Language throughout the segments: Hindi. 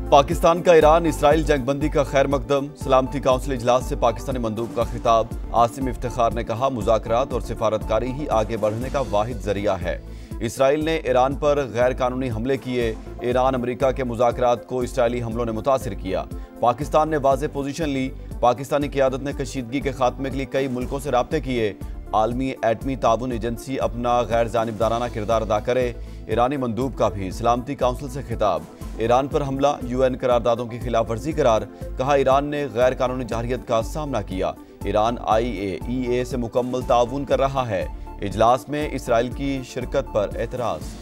पाकिस्तान का ईरान इसराइल जंगबंदी का खैर मकदम। सलामती काउंसिल इजलास से पाकिस्तानी मंदूब का खिताब। आसिम इफ्तिखार ने कहा, मुज़ाकरात और सिफारतकारी ही आगे बढ़ने का वाहिद जरिया है। इसराइल ने ईरान पर गैर कानूनी हमले किए। ईरान अमेरिका के मुज़ाकरात को इसराइली हमलों ने मुतासिर किया। पाकिस्तान ने वाज़ेह पोजीशन ली। पाकिस्तानी क़यादत ने कशीदगी के खात्मे के लिए कई मुल्कों से राब्ते किए। आलमी एटमी ताउन एजेंसी अपना गैर जानिबदाराना किरदार अदा करे। ईरानी मंदूब का भी सलामती काउंसिल से खिताब। ईरान पर हमला UN करारदादों की खिलाफ वर्जी करार। कहा, ईरान ने गैर कानूनी जारहियत का सामना किया। ईरान IAEA से मुकम्मल ताउन कर रहा है। इजलास में इसराइल की शिरकत पर एतराज़।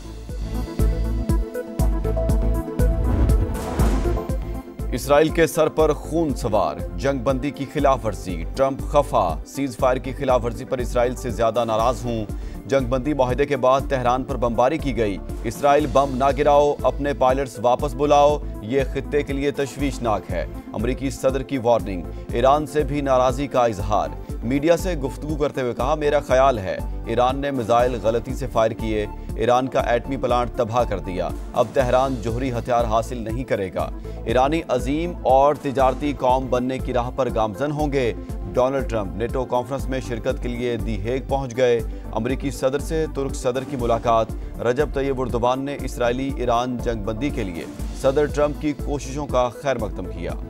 इसराइल के सर पर खून सवार। जंगबंदी की खिलाफ वर्जी। ट्रंप खफा। सीज फायर की खिलाफ वर्जी पर इसराइल से ज्यादा नाराज हूं। जंगबंदी माहिदे के बाद तेहरान पर बमबारी की गई। इसराइल बम ना गिराओ, अपने पायलट्स वापस बुलाओ, ये खित्ते के लिए तशवीशनाक है। अमरीकी सदर की वार्निंग। ईरान से भी नाराजगी का इजहार। मीडिया से गुफ्तगू करते हुए कहा, मेरा ख्याल है ईरान ने मिसाइल गलती से फायर किए। ईरान का एटमी प्लांट तबाह कर दिया। अब तेहरान जोहरी हथियार हासिल नहीं करेगा। ईरानी अजीम और तिजारती कौम बनने की राह पर गामजन होंगे। डोनाल्ड ट्रंप नेटो कॉन्फ्रेंस में शिरकत के लिए दी हेग पहुंच गए। अमरीकी सदर से तुर्क सदर की मुलाकात। रजब तैयब एर्दोगान ने इसराइली ईरान जंगबंदी के लिए सदर ट्रंप की कोशिशों का खैर मकदम किया।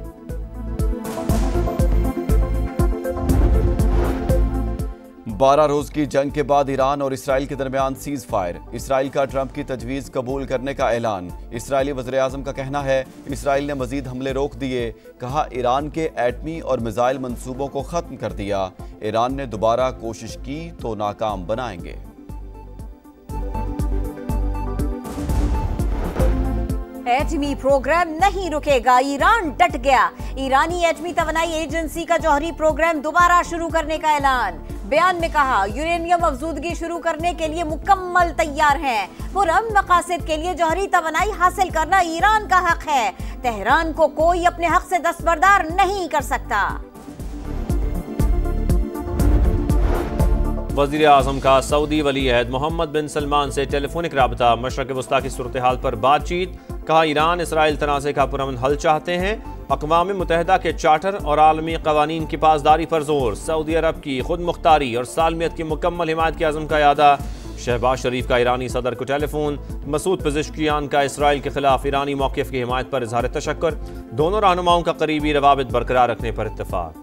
बारह रोज की जंग के बाद ईरान और इसराइल के दरमियान सीज फायर। इसराइल का ट्रंप की तजवीज़ कबूल करने का ऐलान। इसराइली वज़ीर आज़म का कहना है, इसराइल ने मजीद हमले रोक दिए। कहा, ईरान के एटमी और मिसाइल मंसूबों को ख़त्म कर दिया। ईरान ने दोबारा कोशिश की तो नाकाम बनाएंगे। एटमी प्रोग्राम नहीं रुकेगा, ईरान डट गया। ईरानी एटमी तवानाई एजेंसी का जौहरी प्रोग्राम दोबारा शुरू करने का ऐलान। बयान में कहा, यूरेनियम अफजूदगी शुरू करने के लिए मुकम्मल तैयार हैं। पुरअमन मकासद के लिए जौहरी तवानाई हासिल करना ईरान का हक है। तेहरान को कोई अपने हक से दस्तबरदार नहीं कर सकता। वज़ीर आज़म का सऊदी वली अहद मोहम्मद बिन सलमान से टेलीफोनिक राबता। मशरक़ वस्ता की सूरत हाल पर बातचीत। कहा, ईरान इसराइल तनाज़े का पुरअमन हल चाहते हैं। अक़वाम मुत्तहिदा के चार्टर और आलमी क़वानीन की पासदारी पर जोर। सऊदी अरब की खुद मुख्तारी और सालमियत की मुकम्मल हिमायत के अज़म का यादा। शहबाज शरीफ का ईरानी सदर को टेलीफोन। मसूद पेज़ेश्कियान का इसराइल के खिलाफ ईरानी मौक़िफ़ की हिमायत पर इज़हार तशक्कुर। दोनों रहनुमाओं का करीबी रवाबित बरकरार रखने पर इत्तफ़ाक़।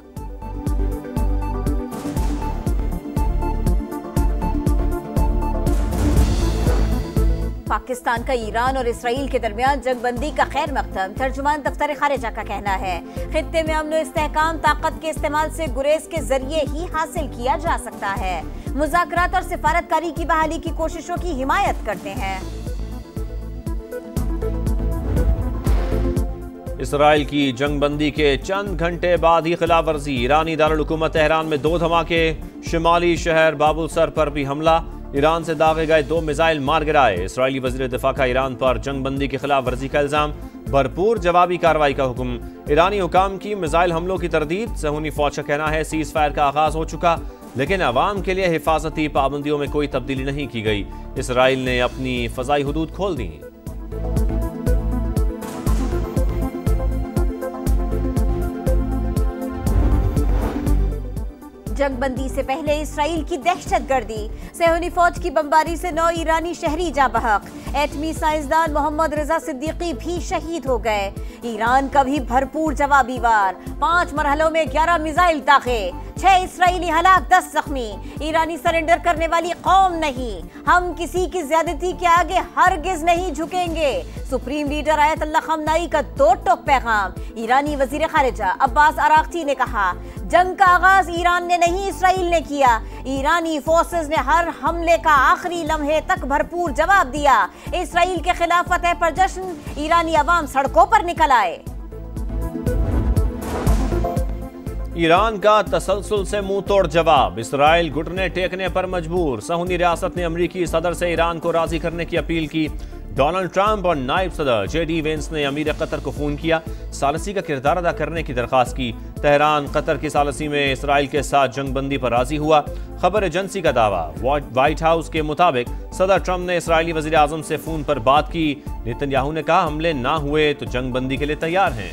पाकिस्तान का ईरान और इसराइल के दरमियान जंगबंदी का खैर मकदम। तर्जुमान दफ्तर खारिजा का कहना है, खित्ते में अमन इस्तेहकाम ताकत के इस्तेमाल से गुरेज के जरिए ही हासिल किया जा सकता है। मुज़ाकरात और सिफारतकारी की बहाली की कोशिशों की हिमायत करते हैं। इसराइल की जंगबंदी के चंद घंटे बाद ही खिलाफ वर्जी। ईरानी दारुल हुकूमत तेहरान में 2 धमाके। शिमाली शहर बाबुल सर पर भी हमला। ईरान से दागे गए 2 मिसाइल मार गिराए। इसराइली वज़ीर दिफा का ईरान पर जंगबंदी की खिलाफ वर्जी का इल्ज़ाम। भरपूर जवाबी कार्रवाई का हुक्म। ईरानी हुकाम की मिसाइल हमलों की तरदीद। सहूनी फौज का कहना है, सीज फायर का आगाज हो चुका, लेकिन अवाम के लिए हिफाजती पाबंदियों में कोई तब्दीली नहीं की गई। इसराइल ने अपनी फ़ज़ाई हुदूद खोल दी। जंगबंदी से पहले इसराइल की दहशतगर्दी। सेहूनी फौज की बमबारी से 9 ईरानी शहरी जाँ बहक। एटमी साइंसदान मोहम्मद रजा सिद्दीकी भी शहीद हो गए। ईरान का भी भरपूर जवाबी वार। 5 मरहलों में 11 मिसाइल दागे। 6 इसराइली हलाक, 10 जख्मी। ईरानी सरेंडर करने वाली कौम नहीं। हम किसी की ज्यादती के आगे हरगिज नहीं झुकेंगे। सुप्रीम लीडर आयतुल्लाह खamenei का 2 टोक पैगाम। ईरानी वजीर खारिजा अब्बास अराक्ची ने कहा, जंग का आगाज ईरान ने नहीं इसराइल ने किया। ईरानी फोर्सेस ने हर हमले का आखिरी लम्हे तक भरपूर जवाब दिया। इसराइल के खिलाफ फतह पर जश्न। ईरानी अवाम सड़कों पर निकल आए। ईरान का तसलसल से मुंह तोड़ जवाब। इसराइल घुटने टेकने पर मजबूर। सहूनी रियासत ने अमरीकी सदर से ईरान को राजी करने की अपील की। डोनाल्ड ट्रंप और नायब सदर JD वेंस ने अमीर कतर को फोन किया, सालसी का किरदार अदा करने की दरख्वास्त की। तेहरान कतर की सालसी में इसराइल के साथ जंगबंदी पर राजी हुआ। खबर एजेंसी का दावा, व्हाइट हाउस के मुताबिक सदर ट्रंप ने इसराइली वजीर आजम से फोन पर बात की। नेतन्याहू ने कहा, हमले ना हुए तो जंगबंदी के लिए तैयार हैं।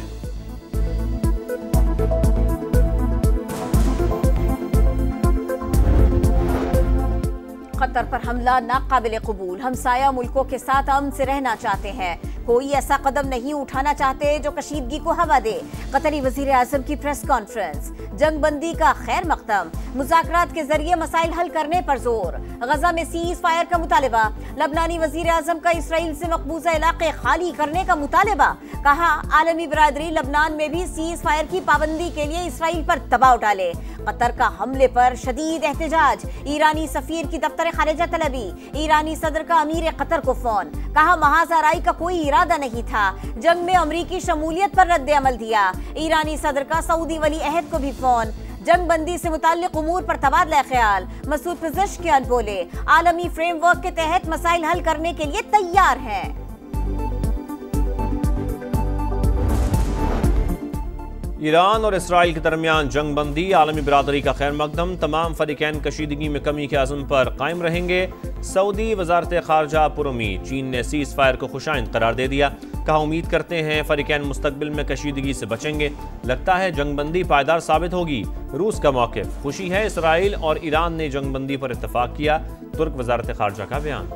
कतर पर हमला नाकाबिले कबूल, हमसाया मुल्कों के साथ अमन से रहना चाहते हैं, कोई ऐसा कदम नहीं उठाना चाहते जो कशीदगी को हवा दे। कतरी वजीर आजम की प्रेस कॉन्फ्रेंस, जंगबंदी का खैर मकदम, मुज़ाकरात के जरिए मसाइल हल करने पर जोर, गजा में सीज फायर का मुतालबा, लबनानी वजीर आजम का इसराइल से मकबूजा इलाके खाली करने का मुतालबा। कहा, आलमी बरादरी लबनान में भी सीज फायर की पाबंदी के लिए इसराइल पर दबाव डाले। कतर का हमले पर शदीद एहतजाज, ईरानी सफीर की दफ्तर खारिजा तलबी, ईरानी सदर का अमीर कतर को फोन। कहा, महाज़ाराई का कोई इरादा नहीं था, जंग में अमरीकी शमूलियत पर रद्द अमल दिया। ईरानी सदर का सऊदी वली अहद को भी फोन। जंग बंदी से मुताल्लिक उमूर पर तबादला ख्याल, मसूद पेज़ेश्कियान बोले, आलमी फ्रेमवर्क के तहत मसाइल हल करने के लिए तैयार हैं। ईरान और इसराइल के दरमियान जंग बंदी, आलमी बिरादरी का खैर मकदम, तमाम फरीकैन कशीदगी में कमी के आज़म पर कायम रहेंगे। सऊदी वजारत खारजा पुरुमीद, चीन ने सीज फायर को खुशाइंद करार दे दिया। कहा, उम्मीद करते हैं फरीकैन मुस्तकबिल में कशीदगी से बचेंगे, लगता है जंग बंदी पायदार साबित होगी। रूस का मौक़िफ़, खुशी है इसराइल और ईरान ने जंग बंदी पर इत्तफाक किया। तुर्क वजारत खारजा का बयान।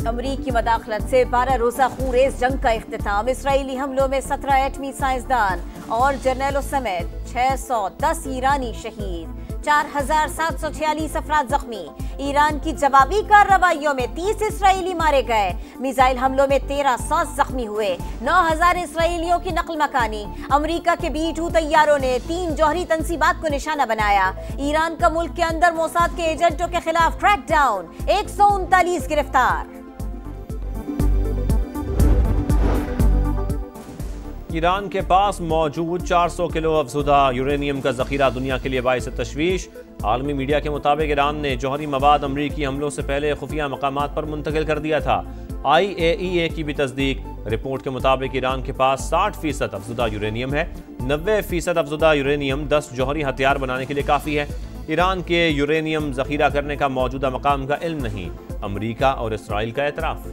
अमरीकी मदाखलत से 12 रोजा खूरेज जंग का इख्तिताम, इसराइली हमलों में 17 एटमी साइंसदान और जर्नलों समेत 610 ईरानी शहीद, 4746 अफराद जख्मी। ईरान की जवाबी कार्रवाइयों में 30 इसराइली मारे गए, मिसाइल हमलों में 1300 जख्मी हुए, 9000 इसराइलियों की नकल मकानी। अमरीका के B-2 तैयारों ने 3 जौहरी तंसीबात को निशाना बनाया। ईरान का मुल्क के अंदर मोसाद के एजेंटों के खिलाफ क्रैकडाउन, 139 गिरफ्तार। ईरान के पास मौजूद 400 किलो अफजुदा यूरेनियम का जखीरा दुनिया के लिए बाइस तशवीश। आलमी मीडिया के मुताबिक ईरान ने जौहरी मवाद अमरीकी हमलों से पहले खुफिया मकामात पर मुंतकिल कर दिया था। IAEA की भी तस्दीक। रिपोर्ट के मुताबिक ईरान के पास 60% अफजुदा यूरेनियम है। 90% अफजुदा यूरेनियम 10 जौहरी हथियार बनाने के लिए काफ़ी है। ईरान के यूरेनियम जखीरा करने का मौजूदा मकाम का इल्म नहीं, अमरीका और इसराइल का एतराफ़।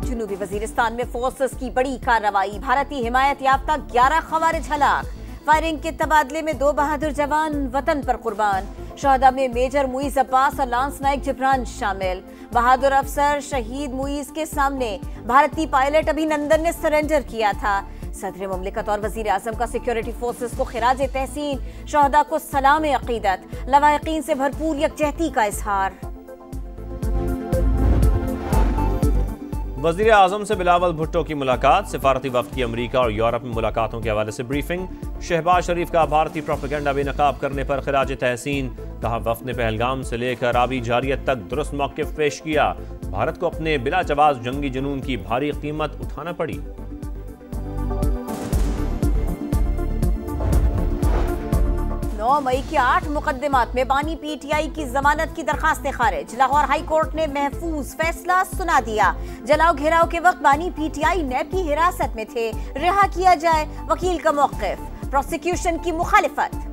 जनूबी वजीरिस्तान में फोर्सेस की बड़ी कार्रवाई, भारतीय हिमायत याफ्ता 11 खवारिज हलाक। फायरिंग के तबादले में 2 बहादुर जवान वतन पर कुर्बान। शहदा में मेजर मुईज अब्बास और लांस नाइक जिब्रान शामिल। बहादुर अफसर शहीद मुईज के सामने भारतीय पायलट अभिनंदन ने सरेंडर किया था। सदर मुमलिकत और वजीर आजम का सिक्योरिटी फोर्सेस को खिराज तहसीन, शहदा को सलाम अकीदत, लवाहिकीन से भरपूर यकजहती का इजहार। वज़ीर आज़म से बिलावल भुट्टो की मुलाकात, सिफारती वफ़द की अमरीका और यूरोप में मुलाकातों के हवाले से ब्रीफिंग। शहबाज शरीफ का भारतीय प्रोपेगेंडा बेनकाब करने पर खिराज तहसीन। कहा, वफ़द ने पहलगाम से लेकर आबी जारियत तक दुरुस्त मौक़िफ़ पेश किया। भारत को अपने बिला जवाज़ जंगी जुनून की भारी कीमत उठाना पड़ी। 9 मई के 8 मुकदमात में बानी PTI की जमानत की दरखास्तें खारिज। लाहौर हाई कोर्ट ने महफूज फैसला सुना दिया। जलाओ घेराव के वक्त बानी PTI नैब की हिरासत में थे, रिहा किया जाए, वकील का मौक़िफ़। प्रोसिक्यूशन की मुखालिफत।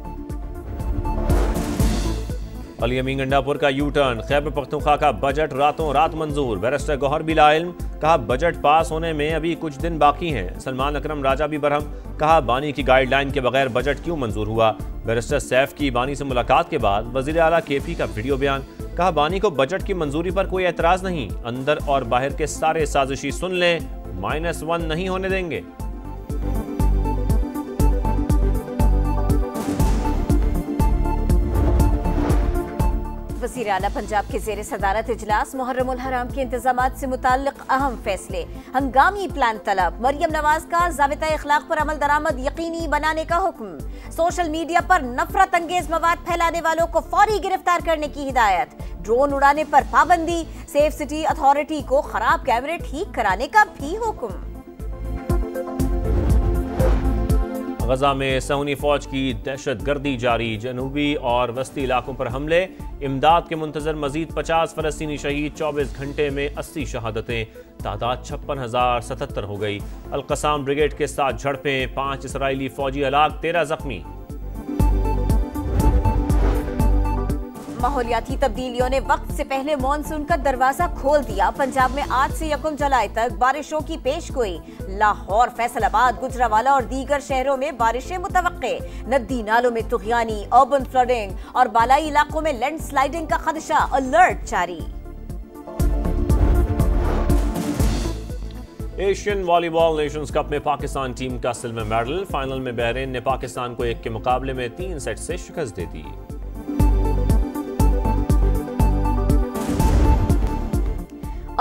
अली अमीन गंडापुर का यू टर्न, खैबर पख्तूनख्वा का बजट रातों रात मंजूर। बैरिस्टर गौहर भी लाइल्म, कहा बजट पास होने में अभी कुछ दिन बाकी हैं। सलमान अकरम राजा भी बरहम, कहा बानी की गाइडलाइन के बगैर बजट क्यों मंजूर हुआ। बैरिस्टर सैफ की बानी से मुलाकात के बाद वजीर आला KP का वीडियो बयान, कहा बानी को बजट की मंजूरी पर कोई एतराज नहीं, अंदर और बाहर के सारे साजिशी सुन लें, -1 नहीं होने देंगे। वज़ीर आला पंजाब के ज़ेर सदारत इजलास, मुहर्रमुल हराम के इंतजामात से मुताल्लिक अहम फैसले। हंगामी प्लान तलब, मरियम नवाज का ज़ाबिता इखलाक पर अमल दरामद यकीनी बनाने का हुक्म। सोशल मीडिया पर नफरत अंगेज मवाद फैलाने वालों को फौरी गिरफ्तार करने की हिदायत। ड्रोन उड़ाने पर पाबंदी, सेफ सिटी अथॉरिटी को खराब कैमरे ठीक कराने का भी हुक्म। गजा में सहूनी फौज की दहशतगर्दी जारी, जनूबी और वस्ती इलाकों पर हमले, इमदाद के मुंतजर मजीद 50 फलस्तीनी शहीद, 24 घंटे में 80 शहादतें, तादाद 56,077 हो गई। अल-कसाम ब्रिगेड के साथ झड़पें, 5 इसराइली फौजी हलाक, 13 जख्मी। माहौलियाती तब्दीलियों ने वक्त से पहले मानसून का दरवाजा खोल दिया। पंजाब में आज से 1 जुलाई तक बारिशों की पेशगोई। लाहौर, फैसलाबाद, गुजरावाला और दीगर शहरों में बारिशें मुतवक्के। नदी नालों में तुगयानी, अर्बन फ्लडिंग और बालाई इलाकों में लैंडस्लाइडिंग का खदशा, अलर्ट जारी। एशियन वॉलीबॉल नेशंस कप में पाकिस्तान टीम का सिल्वर मेडल। फाइनल में बहरीन ने पाकिस्तान को 1 के मुकाबले में 3 सेट से शिकस्त दे दी।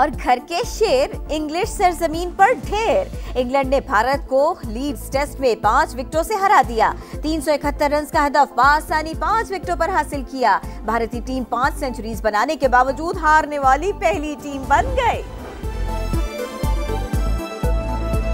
और घर के शेर इंग्लिश सरजमीन पर ढेर। इंग्लैंड ने भारत को लीड्स टेस्ट में 5 विकेटों से हरा दिया। 371 रन का हदफ बासानी 5 विकेटों पर हासिल किया। भारतीय टीम 5 सेंचुरीज बनाने के बावजूद हारने वाली पहली टीम बन गई।